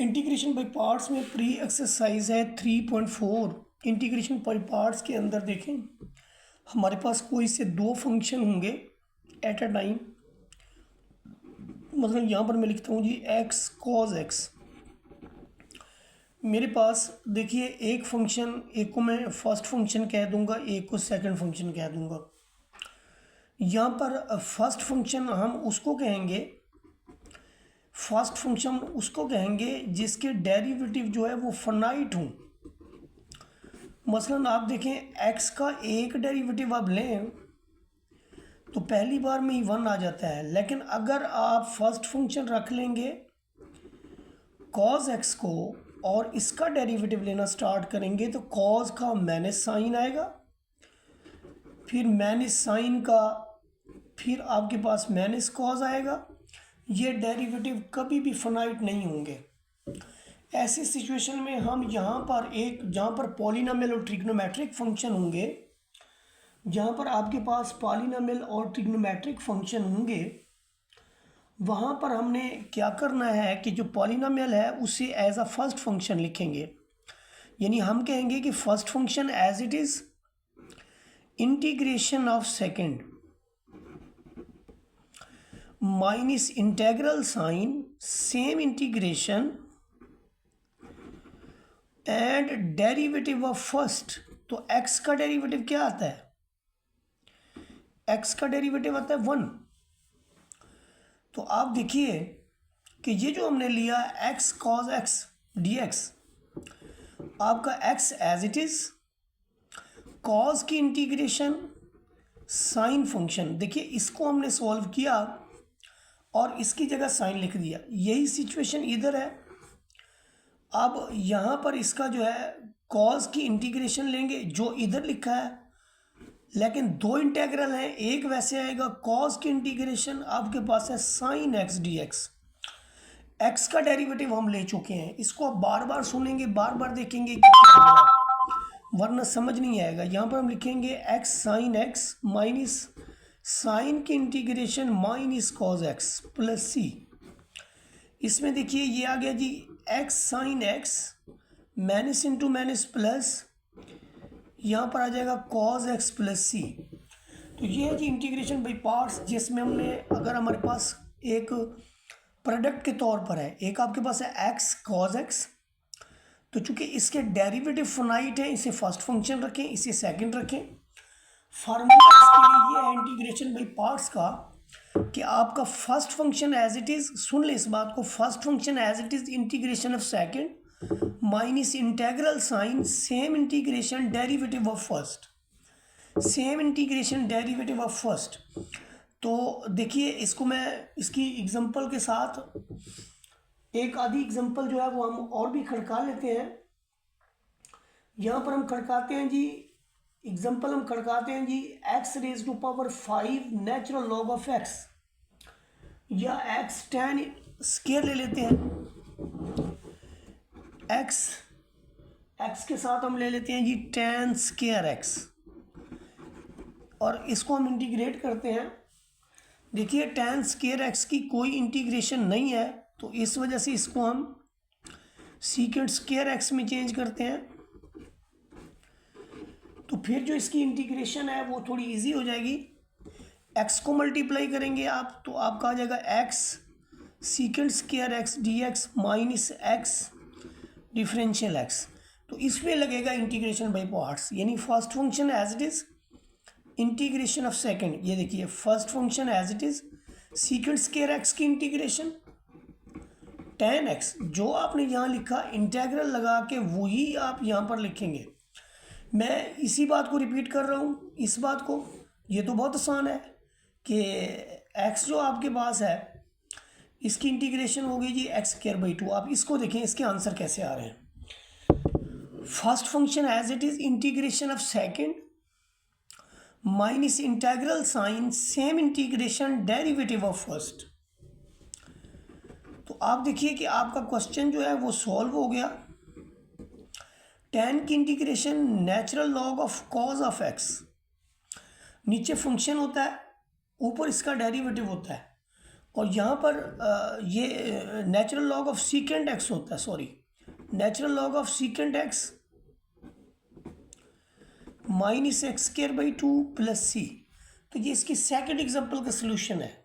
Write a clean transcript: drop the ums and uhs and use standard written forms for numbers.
Integration by parts में pre exercise है 3.4। Integration by parts के अंदर देखें हमारे पास कोई से दो फंक्शन होंगे एट अ टाइम। मतलब यहाँ पर मैं लिखता हूँ जी एक्स कॉज एक्स। मेरे पास देखिए एक फंक्शन, एक को मैं फर्स्ट फंक्शन कह दूंगा, एक को सेकंड फंक्शन कह दूंगा। यहाँ पर फर्स्ट फंक्शन हम उसको कहेंगे, फर्स्ट फंक्शन उसको कहेंगे जिसके डेरिवेटिव जो है वो फाइनाइट हों। मसलन आप देखें एक्स का एक डेरिवेटिव आप लें तो पहली बार में ही 1 आ जाता है, लेकिन अगर आप फर्स्ट फंक्शन रख लेंगे कॉज एक्स को और इसका डेरिवेटिव लेना स्टार्ट करेंगे तो कॉज का माइनस साइन आएगा, फिर माइनस साइन का फिर आपके पास माइनस कॉज आएगा। ये डेरिवेटिव कभी भी फाइनाइट नहीं होंगे। ऐसी सिचुएशन में हम यहाँ पर जहाँ पर पॉलिनोमियल और ट्रिग्नोमेट्रिक फंक्शन होंगे, जहाँ पर आपके पास पॉलिनोमियल और ट्रिग्नोमेट्रिक फंक्शन होंगे, वहाँ पर हमने क्या करना है कि जो पॉलिनोमियल है उसे एज अ फर्स्ट फंक्शन लिखेंगे। यानी हम कहेंगे कि first function as it is integration of second minus integral sign same integration and derivative of first. तो x का डेरिवेटिव क्या आता है? x का डेरिवेटिव आता है 1। तो आप देखिए कि ये जो हमने लिया x cos x dx, आपका x as it is cos की इंटीग्रेशन साइन फंक्शन। देखिए इसको हमने सॉल्व किया और इसकी जगह साइन लिख दिया। यही सिचुएशन इधर है। अब यहाँ पर इसका जो है कॉज की इंटीग्रेशन लेंगे जो इधर लिखा है, लेकिन दो इंटेग्रल हैं, एक वैसे आएगा कॉज की इंटीग्रेशन आपके पास है sine x d x. X का डेरिवेटिव हम ले चुके हैं, इसको आप बार बार सुनेंगे, बार बार देखेंगे कि क्या हो रहा है, वरना समझ नहीं आएगा। यहाँ पर हम लिखेंगे x sine x minus sine की integration minus cos x plus C. इसमें देखिए ये आ गया जी x sine x minus into minus plus, यहाँ पर आ जाएगा कॉज एक्स प्लस सी। तो ये है जी इंटीग्रेशन बाई पार्ट्स, जिसमें हमने अगर हमारे पास एक प्रोडक्ट के तौर पर है, एक आपके पास है एक्स कॉज एक्स, तो चूंकि इसके डेरिवेटिव फाइनाइट है इसे फर्स्ट फंक्शन रखें, इसे सेकंड रखें। फार्मूला इसके लिए ये है इंटीग्रेशन बाई पार्ट्स का कि आपका first function as it is, सुन ले इस बात को, first function as it is integration of second minus integral sign same integration derivative of first, same integration derivative of first. तो देखिए इसको मैं इसकी एग्जांपल के साथ एक आधी एग्जांपल जो है वो हम और भी खड़का लेते हैं। यहाँ पर हम खड़काते हैं जी एग्जांपल, हम खड़काते हैं जी x raise to power 5 natural log of x, या एक्स tan स्केयर ले लेते हैं। एक्स के साथ हम ले लेते हैं जी tan स्केयर एक्स और इसको हम इंटीग्रेट करते हैं। देखिए tan स्केयर एक्स की कोई इंटीग्रेशन नहीं है, तो इस वजह से इसको हम सीकेंट स्केयर एक्स में चेंज करते हैं। तो फिर जो इसकी इंटीग्रेशन है वो थोड़ी इजी हो जाएगी। एक्स को मल्टीप्लाई करेंगे आप तो आपका आ जाएगा x secant square x d x minus x differential x. तो इसमें लगेगा इंटीग्रेशन बाई पार्ट्स, यानी first function as it is integration of second. ये देखिए first function as it is secant square x की इंटीग्रेशन tan एक्स, जो आपने यहाँ लिखा इंटेग्रल लगा के वही आप यहाँ पर लिखेंगे। मैं इसी बात को रिपीट कर रहा हूँ, इस बात को। ये तो बहुत आसान है कि x जो आपके पास है इसकी इंटीग्रेशन हो गई जी एक्स स्क्वायर बाई 2। आप इसको देखें इसके आंसर कैसे आ रहे हैं। First function as it is integration of second minus integral sign same integration derivative of first. तो आप देखिए कि आपका क्वेश्चन जो है वो सॉल्व हो गया। tan की integration natural log of cause of x, नीचे फंक्शन होता है ऊपर इसका डेरिवेटिव होता है, और यहाँ पर ये natural log of secant x होता है, sorry, natural log of secant x minus x square by 2 plus C. तो ये इसकी सेकंड एग्जांपल का सलूशन है।